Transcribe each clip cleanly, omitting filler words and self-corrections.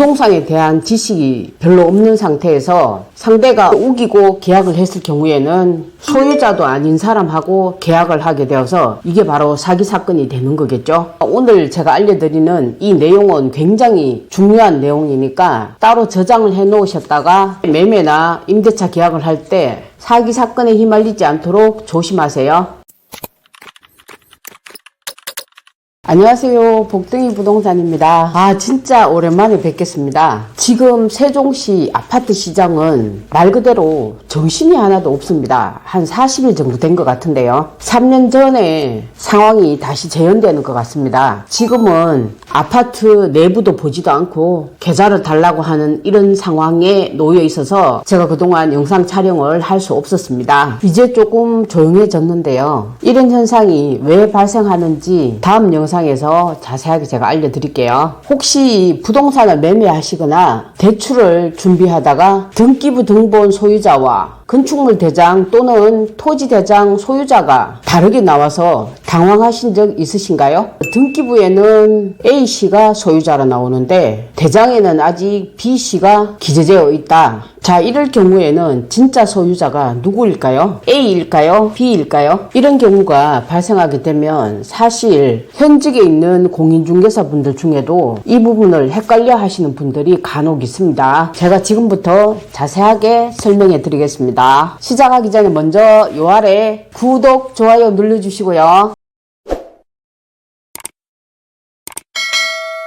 부동산에 대한 지식이 별로 없는 상태에서 상대가 우기고 계약을 했을 경우에는 소유자도 아닌 사람하고 계약을 하게 되어서 이게 바로 사기 사건이 되는 거겠죠. 오늘 제가 알려드리는 이 내용은 굉장히 중요한 내용이니까 따로 저장을 해 놓으셨다가 매매나 임대차 계약을 할 때 사기 사건에 휘말리지 않도록 조심하세요. 안녕하세요. 복등이 부동산입니다. 진짜 오랜만에 뵙겠습니다. 지금 세종시 아파트 시장은 말 그대로 정신이 하나도 없습니다. 한 40일 정도 된 것 같은데요. 3년 전에 상황이 다시 재현되는 것 같습니다. 지금은 아파트 내부도 보지도 않고 계좌를 달라고 하는 이런 상황에 놓여 있어서 제가 그동안 영상 촬영을 할 수 없었습니다. 이제 조금 조용해졌는데요. 이런 현상이 왜 발생하는지 다음 영상에서 자세하게 제가 알려드릴게요. 혹시 부동산을 매매하시거나 대출을 준비하다가 등기부 등본 소유자와 건축물 대장 또는 토지 대장 소유자가 다르게 나와서 당황하신 적 있으신가요? 등기부에는 A씨가 소유자로 나오는데 대장에는 아직 B씨가 기재되어 있다. 자, 이럴 경우에는 진짜 소유자가 누구일까요? A일까요? B일까요? 이런 경우가 발생하게 되면 사실 현직에 있는 공인중개사분들 중에도 이 부분을 헷갈려 하시는 분들이 간혹 있습니다. 제가 지금부터 자세하게 설명해 드리겠습니다. 시작하기 전에 먼저 요 아래 구독, 좋아요 눌러주시고요.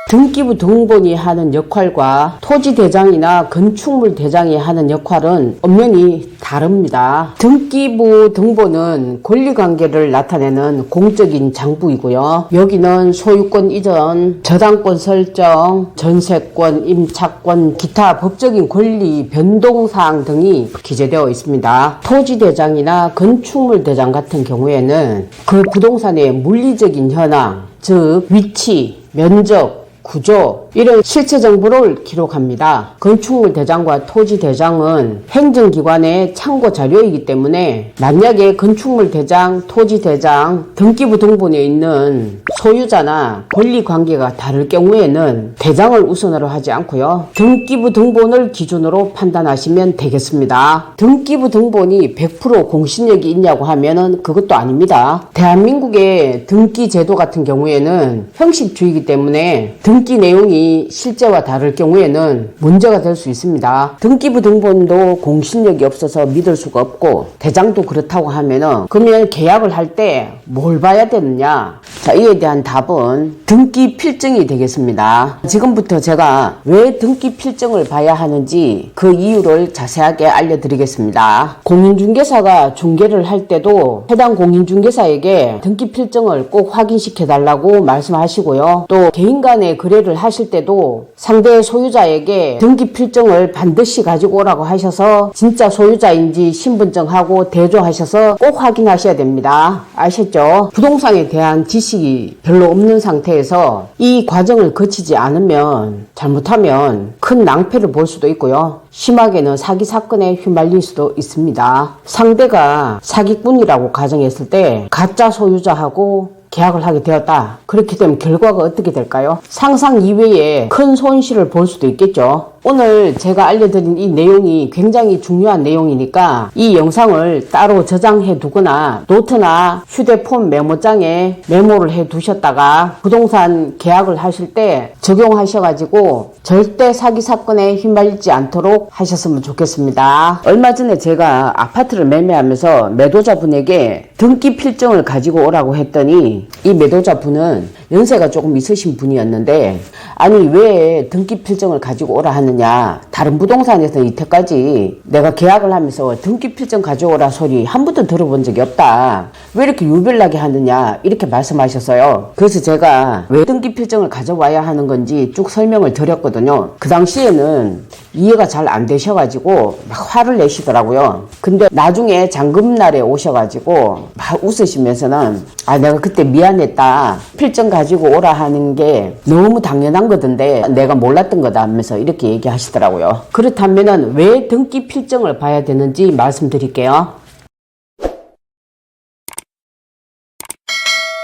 등기부 등본이 하는 역할과 토지 대장이나 건축물 대장이 하는 역할은 엄연히 다릅니다. 등기부 등본은 권리관계를 나타내는 공적인 장부이고요. 여기는 소유권 이전, 저당권 설정, 전세권, 임차권, 기타 법적인 권리 변동사항 등이 기재되어 있습니다. 토지 대장이나 건축물 대장 같은 경우에는 그 부동산의 물리적인 현황, 즉 위치, 면적, 구조 이런 실체 정보를 기록합니다. 건축물 대장과 토지 대장은 행정기관의 참고 자료이기 때문에 만약에 건축물 대장, 토지 대장, 등기부 등본에 있는 소유자나 권리관계가 다를 경우에는 대장을 우선으로 하지 않고요. 등기부 등본을 기준으로 판단하시면 되겠습니다. 등기부 등본이 100% 공신력이 있냐고 하면은 그것도 아닙니다. 대한민국의 등기 제도 같은 경우에는 형식주의이기 때문에 등기 내용이 실제와 다를 경우에는 문제가 될 수 있습니다. 등기부 등본도 공신력이 없어서 믿을 수가 없고 대장도 그렇다고 하면은 그러면 계약을 할 때 뭘 봐야 되느냐? 자, 이에 대한 답은 등기 필증이 되겠습니다. 지금부터 제가 왜 등기 필증을 봐야 하는지 그 이유를 자세하게 알려드리겠습니다. 공인중개사가 중개를 할 때도 해당 공인중개사에게 등기 필증을 꼭 확인시켜 달라고 말씀하시고요. 또 개인 간의 거래를 하실 때도 상대 소유자에게 등기 필증을 반드시 가지고 오라고 하셔서 진짜 소유자인지 신분증하고 대조하셔서 꼭 확인하셔야 됩니다. 아셨죠? 부동산에 대한 지식이 별로 없는 상태에서 이 과정을 거치지 않으면 잘못하면 큰 낭패를 볼 수도 있고요. 심하게는 사기 사건에 휘말릴 수도 있습니다. 상대가 사기꾼이라고 가정했을 때 가짜 소유자하고 계약을 하게 되었다. 그렇게 되면 결과가 어떻게 될까요? 상상 이외에 큰 손실을 볼 수도 있겠죠. 오늘 제가 알려드린 이 내용이 굉장히 중요한 내용이니까 이 영상을 따로 저장해 두거나 노트나 휴대폰 메모장에 메모를 해 두셨다가 부동산 계약을 하실 때 적용하셔가지고 절대 사기 사건에 휘말리지 않도록 하셨으면 좋겠습니다. 얼마 전에 제가 아파트를 매매하면서 매도자분에게 등기 필증을 가지고 오라고 했더니 이 매도자분은 연세가 조금 있으신 분이었는데 아니 왜 등기 필증을 가지고 오라 하느냐, 다른 부동산에서 이때까지 내가 계약을 하면서 등기 필증 가져오라 소리 한 번도 들어본 적이 없다, 왜 이렇게 유별나게 하느냐 이렇게 말씀하셨어요. 그래서 제가 왜 등기 필증을 가져와야 하는 건지 쭉 설명을 드렸거든요. 그 당시에는 이해가 잘 안 되셔가지고 막 화를 내시더라고요. 근데 나중에 잔금날에 오셔가지고 막 웃으시면서는 내가 그때 미안했다, 필증 가지고 오라 하는 게 너무 당연한 거던데 내가 몰랐던 거다 하면서 이렇게 얘기하시더라고요. 그렇다면은 왜 등기 필증을 봐야 되는지 말씀드릴게요.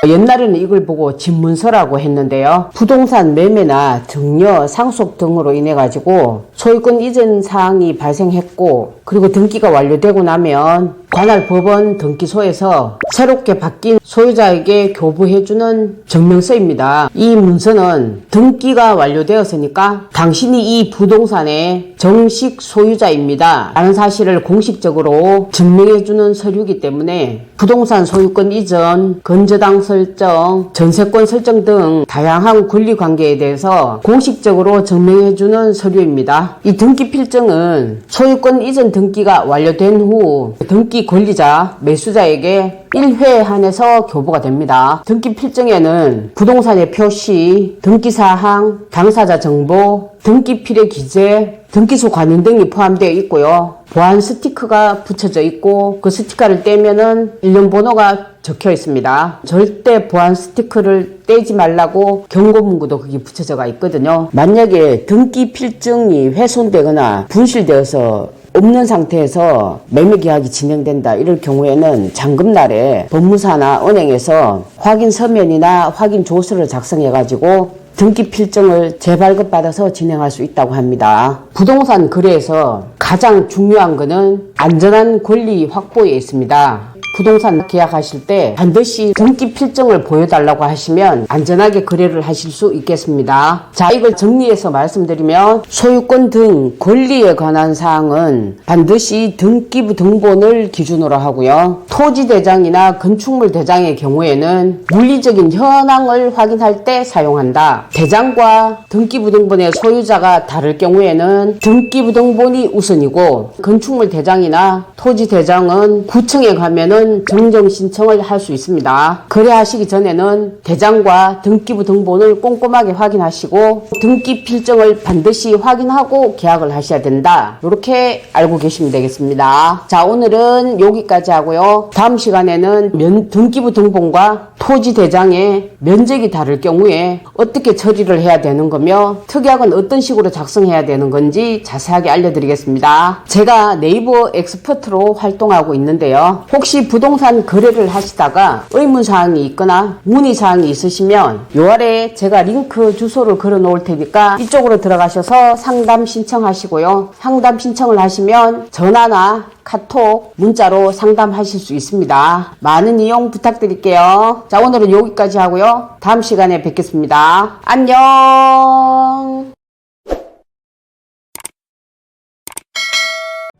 옛날에는 이걸 보고 집문서라고 했는데요. 부동산 매매나 증여, 상속 등으로 인해 가지고 소유권 이전 사항이 발생했고, 그리고 등기가 완료되고 나면 관할 법원 등기소에서 새롭게 바뀐 소유자에게 교부해주는 증명서입니다. 이 문서는 등기가 완료되었으니까 당신이 이 부동산의 정식 소유자입니다 라는 사실을 공식적으로 증명해주는 서류이기 때문에 부동산 소유권 이전, 건저당 설정, 전세권 설정 등 다양한 권리관계에 대해서 공식적으로 증명해주는 서류입니다. 이 등기 필증은 소유권 이전 등기가 완료된 후 등기 권리자, 매수자에게 1회 한해서 교부가 됩니다. 등기 필증에는 부동산의 표시, 등기사항, 당사자 정보, 등기필의 기재, 등기소 관인 등이 포함되어 있고요. 보안 스티커가 붙여져 있고 그 스티커를 떼면은 일련 번호가 적혀 있습니다. 절대 보안 스티커를 떼지 말라고 경고문구도 거기 붙여져가 있거든요. 만약에 등기 필증이 훼손되거나 분실되어서 없는 상태에서 매매 계약이 진행된다 이럴 경우에는 잔금날에 법무사나 은행에서 확인 서면이나 확인 조서를 작성해 가지고 등기 필증을 재발급받아서 진행할 수 있다고 합니다. 부동산 거래에서 가장 중요한 것은 안전한 권리 확보에 있습니다. 부동산 계약하실 때 반드시 등기 필증을 보여달라고 하시면 안전하게 거래를 하실 수 있겠습니다. 자, 이걸 정리해서 말씀드리면 소유권 등 권리에 관한 사항은 반드시 등기부 등본을 기준으로 하고요. 토지대장이나 건축물 대장의 경우에는 물리적인 현황을 확인할 때 사용한다. 대장과 등기부 등본의 소유자가 다를 경우에는 등기부 등본이 우선이고, 건축물 대장이나 토지 대장은 구청에 가면은 정정 신청을 할 수 있습니다. 거래하시기 전에는 대장과 등기부 등본을 꼼꼼하게 확인하시고 등기 필증을 반드시 확인하고 계약을 하셔야 된다. 이렇게 알고 계시면 되겠습니다. 자, 오늘은 여기까지 하고요. 다음 시간에는 등기부 등본과 토지 대장의 면적이 다를 경우에 어떻게 처리를 해야 되는 거며 특약은 어떤 식으로 작성해야 되는 건지 자세하게 알려드리겠습니다. 제가 네이버 엑스퍼트로 활동하고 있는데요. 혹시 부동산 거래를 하시다가 의문사항이 있거나 문의사항이 있으시면 요 아래 제가 링크 주소를 걸어 놓을 테니까 이쪽으로 들어가셔서 상담 신청하시고요. 상담 신청을 하시면 전화나 카톡, 문자로 상담하실 수 있습니다. 많은 이용 부탁드릴게요. 자, 오늘은 여기까지 하고요. 다음 시간에 뵙겠습니다. 안녕.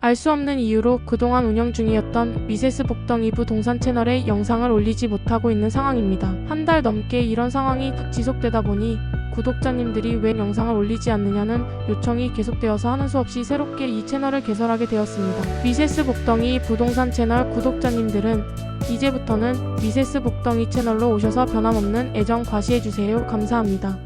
알 수 없는 이유로 그동안 운영 중이었던 미세스 복덩이 부동산 채널에 영상을 올리지 못하고 있는 상황입니다. 한 달 넘게 이런 상황이 지속되다 보니 구독자님들이 왜 영상을 올리지 않느냐는 요청이 계속되어서 하는 수 없이 새롭게 이 채널을 개설하게 되었습니다. 미세스 복덩이 부동산 채널 구독자님들은 이제부터는 미세스 복덩이 채널로 오셔서 변함없는 애정 과시해주세요. 감사합니다.